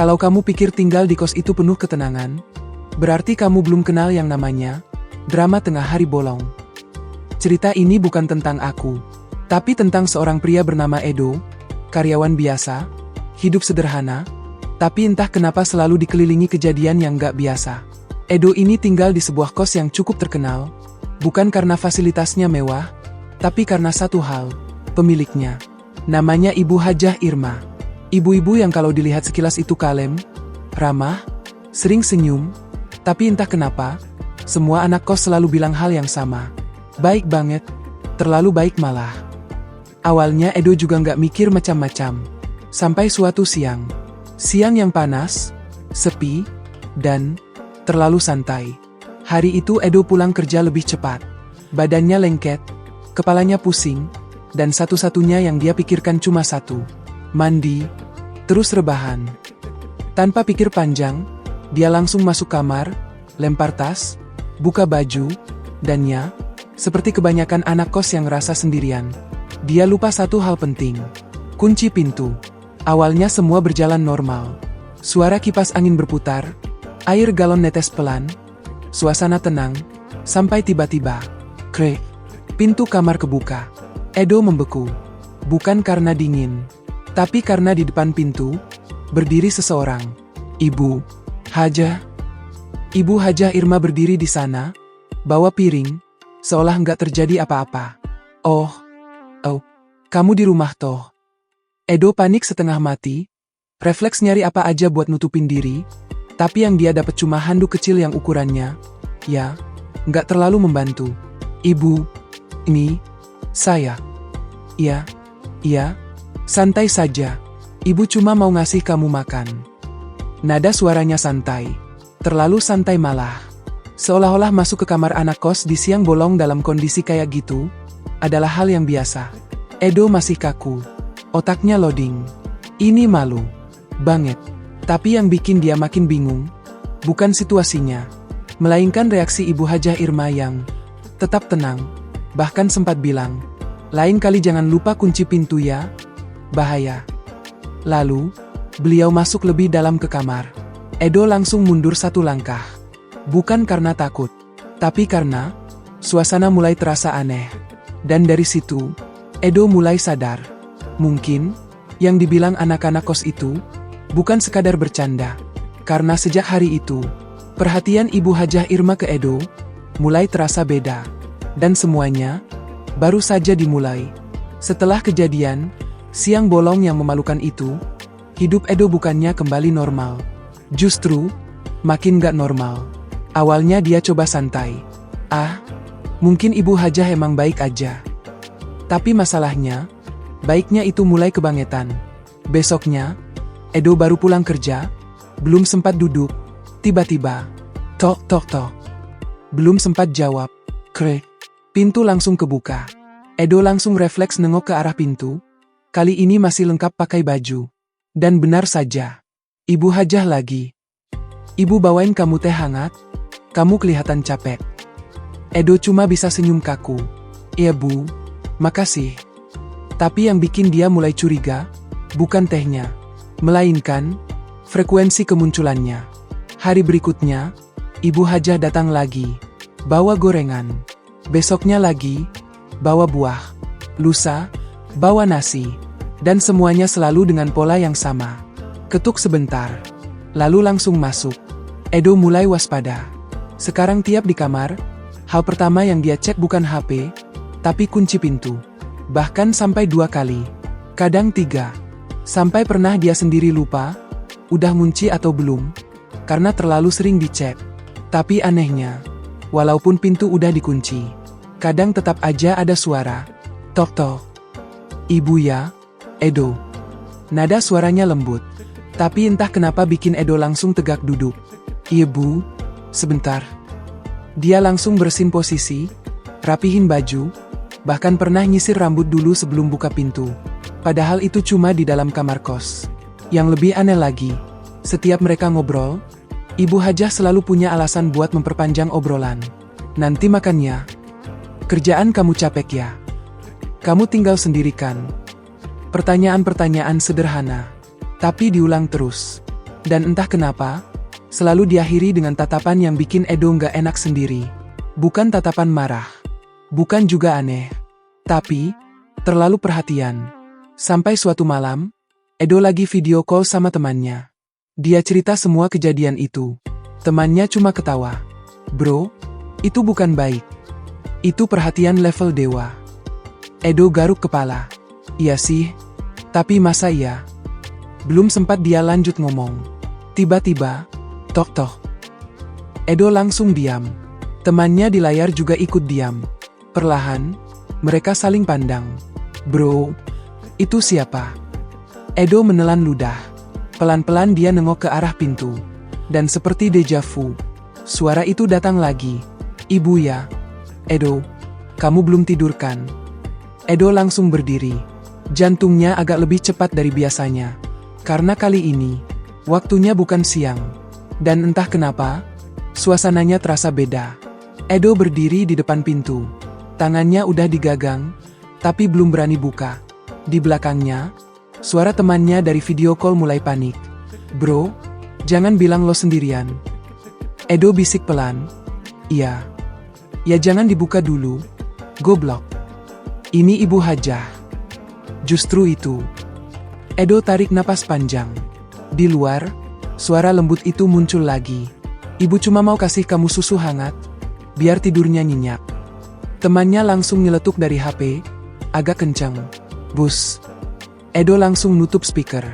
Kalau kamu pikir tinggal di kos itu penuh ketenangan, berarti kamu belum kenal yang namanya drama tengah hari bolong. Cerita ini bukan tentang aku, tapi tentang seorang pria bernama Edo, karyawan biasa, hidup sederhana, tapi entah kenapa selalu dikelilingi kejadian yang gak biasa. Edo ini tinggal di sebuah kos yang cukup terkenal, bukan karena fasilitasnya mewah, tapi karena satu hal, pemiliknya. Namanya Ibu Hajah Irma. Ibu-ibu yang kalau dilihat sekilas itu kalem, ramah, sering senyum, tapi entah kenapa, semua anak kos selalu bilang hal yang sama. Baik banget, terlalu baik malah. Awalnya Edo juga nggak mikir macam-macam. Sampai suatu siang. Siang yang panas, sepi, dan terlalu santai. Hari itu Edo pulang kerja lebih cepat. Badannya lengket, kepalanya pusing, dan satu-satunya yang dia pikirkan cuma satu. Mandi, terus rebahan. Tanpa pikir panjang, dia langsung masuk kamar, lempar tas, buka baju, dan ya, seperti kebanyakan anak kos yang ngerasa sendirian, dia lupa satu hal penting. Kunci pintu. Awalnya semua berjalan normal. Suara kipas angin berputar, air galon netes pelan, suasana tenang, sampai tiba-tiba, krek, pintu kamar kebuka. Edo membeku. Bukan karena dingin, tapi karena di depan pintu, berdiri seseorang. Ibu Hajah. Ibu Hajah Irma berdiri di sana, bawa piring, seolah nggak terjadi apa-apa. Oh, kamu di rumah toh? Edo panik setengah mati, refleks nyari apa aja buat nutupin diri, tapi yang dia dapat cuma handuk kecil yang ukurannya, ya, nggak terlalu membantu. Ibu, ini, saya. Iya, santai saja. Ibu cuma mau ngasih kamu makan. Nada suaranya santai, terlalu santai malah. Seolah-olah masuk ke kamar anak kos di siang bolong dalam kondisi kayak gitu, adalah hal yang biasa. Edo masih kaku. Otaknya loading. Ini malu banget. Tapi yang bikin dia makin bingung, bukan situasinya, melainkan reaksi Ibu Hajah Irma yang tetap tenang, bahkan sempat bilang, lain kali jangan lupa kunci pintu ya, bahaya. Lalu, beliau masuk lebih dalam ke kamar. Edo langsung mundur satu langkah. Bukan karena takut, tapi karena suasana mulai terasa aneh. Dan dari situ, Edo mulai sadar. Mungkin, yang dibilang anak-anak kos itu, bukan sekadar bercanda. Karena sejak hari itu, perhatian Ibu Hajah Irma ke Edo, mulai terasa beda. Dan semuanya, baru saja dimulai. Setelah kejadian, siang bolong yang memalukan itu, hidup Edo bukannya kembali normal. Justru, makin gak normal. Awalnya dia coba santai. Mungkin Ibu Hajah emang baik aja. Tapi masalahnya, baiknya itu mulai kebangetan. Besoknya, Edo baru pulang kerja, belum sempat duduk, tiba-tiba, tok. Belum sempat jawab, krek, pintu langsung kebuka. Edo langsung refleks nengok ke arah pintu, kali ini masih lengkap pakai baju. Dan benar saja, Ibu Hajah lagi. Ibu bawain kamu teh hangat, kamu kelihatan capek. Edo cuma bisa senyum kaku. Iya bu, makasih. Tapi yang bikin dia mulai curiga, bukan tehnya, melainkan frekuensi kemunculannya. Hari berikutnya, Ibu Hajah datang lagi, bawa gorengan. Besoknya lagi, bawa buah. Lusa, bawa nasi. Dan semuanya selalu dengan pola yang sama. Ketuk sebentar, lalu langsung masuk. Edo mulai waspada. Sekarang tiap di kamar, hal pertama yang dia cek bukan HP, tapi kunci pintu. Bahkan sampai 2 kali, kadang 3. Sampai pernah dia sendiri lupa, udah ngunci atau belum, karena terlalu sering dicek. Tapi anehnya, walaupun pintu udah dikunci, kadang tetap aja ada suara. Tok. Ibu ya, Edo. Nada suaranya lembut, tapi entah kenapa bikin Edo langsung tegak duduk. Iya bu, sebentar. Dia langsung bersin posisi, rapihin baju, bahkan pernah nyisir rambut dulu sebelum buka pintu. Padahal itu cuma di dalam kamar kos. Yang lebih aneh lagi, setiap mereka ngobrol, Ibu Hajah selalu punya alasan buat memperpanjang obrolan. Nanti makannya. Kerjaan kamu capek ya? Kamu tinggal sendiri kan? Pertanyaan-pertanyaan sederhana, tapi diulang terus. Dan entah kenapa, selalu diakhiri dengan tatapan yang bikin Edo nggak enak sendiri. Bukan tatapan marah. Bukan juga aneh. Tapi, terlalu perhatian. Sampai suatu malam, Edo lagi video call sama temannya. Dia cerita semua kejadian itu. Temannya cuma ketawa. Bro, itu bukan baik. Itu perhatian level dewa. Edo garuk kepala. Iya sih, tapi masa iya? Belum sempat dia lanjut ngomong. Tiba-tiba, tok-tok. Edo langsung diam. Temannya di layar juga ikut diam. Perlahan, mereka saling pandang. Bro, itu siapa? Edo menelan ludah. Pelan-pelan dia nengok ke arah pintu. Dan seperti deja vu, suara itu datang lagi. Ibu ya. Edo, kamu belum tidur kan? Edo langsung berdiri. Jantungnya agak lebih cepat dari biasanya. Karena kali ini, waktunya bukan siang. Dan entah kenapa, suasananya terasa beda. Edo berdiri di depan pintu. Tangannya udah digagang, tapi belum berani buka. Di belakangnya, suara temannya dari video call mulai panik. Bro, jangan bilang lo sendirian. Edo bisik pelan. Iya. Ya jangan dibuka dulu. Goblok. Ini Ibu Hajah. Justru itu. Edo tarik napas panjang. Di luar, suara lembut itu muncul lagi. Ibu cuma mau kasih kamu susu hangat, biar tidurnya nyenyak. Temannya langsung nyeletuk dari HP, agak kencang. Bus. Edo langsung nutup speaker.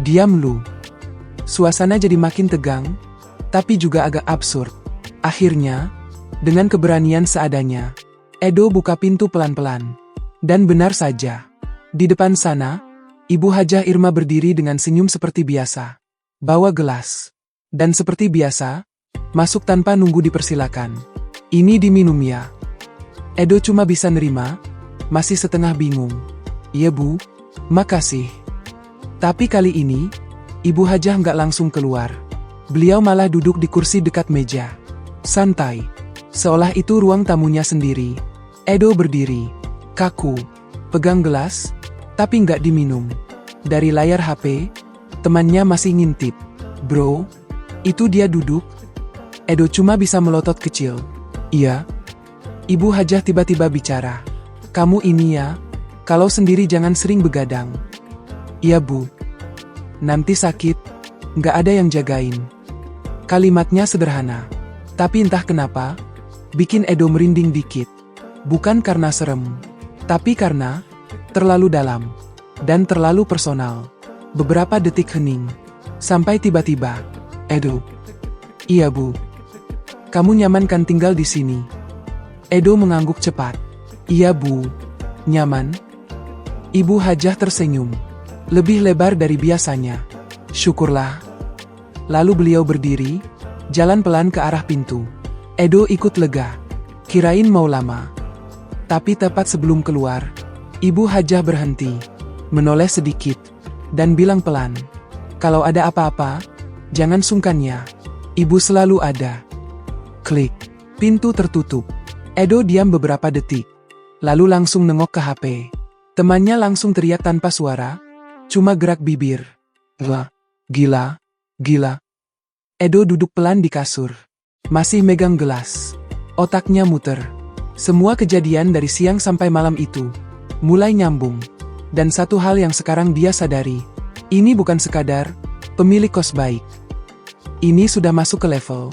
Diam lu. Suasana jadi makin tegang, tapi juga agak absurd. Akhirnya, dengan keberanian seadanya, Edo buka pintu pelan-pelan. Dan benar saja. Di depan sana, Ibu Hajah Irma berdiri dengan senyum seperti biasa. Bawa gelas. Dan seperti biasa, masuk tanpa nunggu dipersilakan. Ini diminum ya. Edo cuma bisa nerima, masih setengah bingung. Iya bu, makasih. Tapi kali ini, Ibu Hajah nggak langsung keluar. Beliau malah duduk di kursi dekat meja. Santai. Seolah itu ruang tamunya sendiri. Edo berdiri. Kaku. Pegang gelas, tapi nggak diminum. Dari layar HP, temannya masih ngintip. Bro, itu dia duduk. Edo cuma bisa melotot kecil. Iya. Ibu Hajah tiba-tiba bicara. Kamu ini ya, kalau sendiri jangan sering begadang. Iya bu. Nanti sakit, nggak ada yang jagain. Kalimatnya sederhana. Tapi entah kenapa, bikin Edo merinding dikit. Bukan karena serem, tapi karena terlalu dalam dan terlalu personal. Beberapa detik hening, sampai tiba-tiba, Edo. Iya bu. Kamu nyaman kan tinggal di sini? Edo mengangguk cepat. Iya bu. Nyaman? Ibu Hajah tersenyum. Lebih lebar dari biasanya. Syukurlah. Lalu beliau berdiri, jalan pelan ke arah pintu. Edo ikut lega. Kirain mau lama. Tapi tepat sebelum keluar, Ibu Hajah berhenti, menoleh sedikit, dan bilang pelan. Kalau ada apa-apa, jangan sungkan ya. Ibu selalu ada. Klik. Pintu tertutup. Edo diam beberapa detik. Lalu langsung nengok ke HP. Temannya langsung teriak tanpa suara, cuma gerak bibir. Wah, gila, gila. Edo duduk pelan di kasur. Masih megang gelas. Otaknya muter. Semua kejadian dari siang sampai malam itu mulai nyambung. Dan satu hal yang sekarang dia sadari. Ini bukan sekadar pemilik kos baik. Ini sudah masuk ke level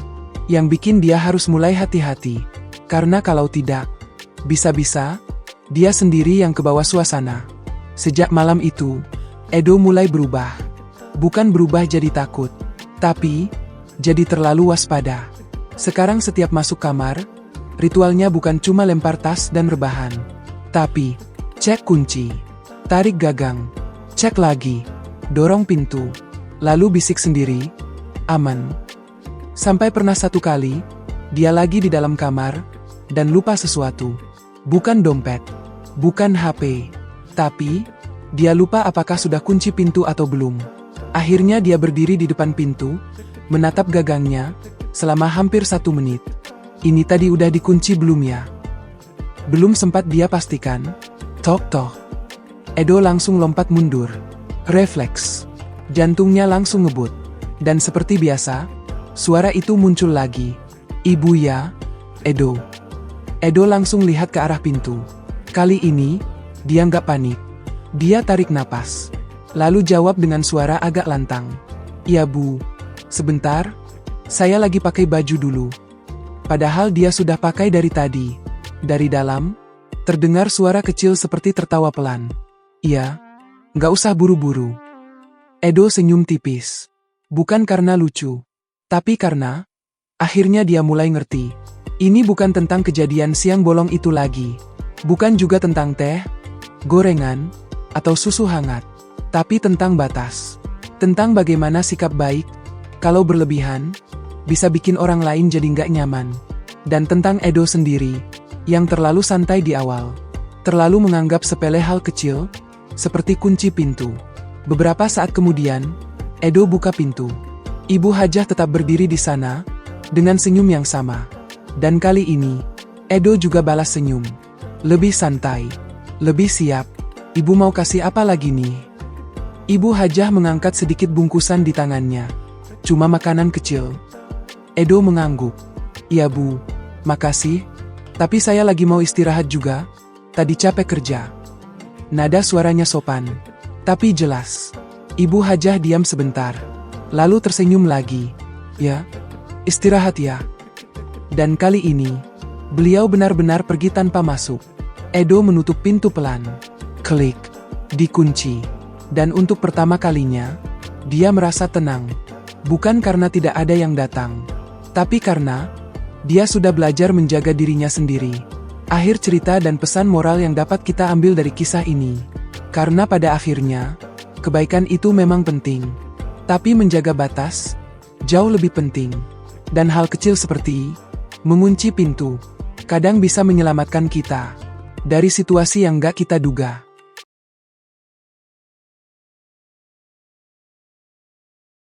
yang bikin dia harus mulai hati-hati. Karena kalau tidak, bisa-bisa dia sendiri yang kebawa suasana. Sejak malam itu, Edo mulai berubah. Bukan berubah jadi takut, tapi jadi terlalu waspada. Sekarang setiap masuk kamar, ritualnya bukan cuma lempar tas dan rebahan, tapi cek kunci, tarik gagang, cek lagi, dorong pintu, lalu bisik sendiri, aman. Sampai pernah satu kali, dia lagi di dalam kamar, dan lupa sesuatu. Bukan dompet, bukan HP, tapi dia lupa apakah sudah kunci pintu atau belum. Akhirnya dia berdiri di depan pintu, menatap gagangnya, selama hampir 1 menit. Ini tadi udah dikunci belum ya? Belum sempat dia pastikan. Tok-tok. Edo langsung lompat mundur. Refleks. Jantungnya langsung ngebut. Dan seperti biasa, suara itu muncul lagi. "Ibu ya, Edo." Edo langsung lihat ke arah pintu. Kali ini, dia nggak panik. Dia tarik napas. Lalu jawab dengan suara agak lantang. "Iya Bu, sebentar, saya lagi pakai baju dulu." Padahal dia sudah pakai dari tadi. Dari dalam, terdengar suara kecil seperti tertawa pelan. "Iya, nggak usah buru-buru." Edo senyum tipis. Bukan karena lucu, tapi karena akhirnya dia mulai ngerti. Ini bukan tentang kejadian siang bolong itu lagi. Bukan juga tentang teh, gorengan, atau susu hangat. Tapi tentang batas. Tentang bagaimana sikap baik, kalau berlebihan, bisa bikin orang lain jadi nggak nyaman. Dan tentang Edo sendiri, yang terlalu santai di awal. Terlalu menganggap sepele hal kecil, seperti kunci pintu. Beberapa saat kemudian, Edo buka pintu. Ibu Hajah tetap berdiri di sana, dengan senyum yang sama. Dan kali ini, Edo juga balas senyum. Lebih santai, lebih siap. "Ibu mau kasih apa lagi nih?" Ibu Hajah mengangkat sedikit bungkusan di tangannya. "Cuma makanan kecil." Edo mengangguk. "Iya Bu, makasih. Tapi saya lagi mau istirahat juga. Tadi capek kerja." Nada suaranya sopan, tapi jelas. Ibu Hajah diam sebentar, lalu tersenyum lagi. "Ya, istirahat ya." Dan kali ini, beliau benar-benar pergi tanpa masuk. Edo menutup pintu pelan. Klik, dikunci. Dan untuk pertama kalinya, dia merasa tenang. Bukan karena tidak ada yang datang, tapi karena dia sudah belajar menjaga dirinya sendiri. Akhir cerita dan pesan moral yang dapat kita ambil dari kisah ini. Karena pada akhirnya, kebaikan itu memang penting. Tapi menjaga batas, jauh lebih penting. Dan hal kecil seperti mengunci pintu, kadang bisa menyelamatkan kita dari situasi yang gak kita duga.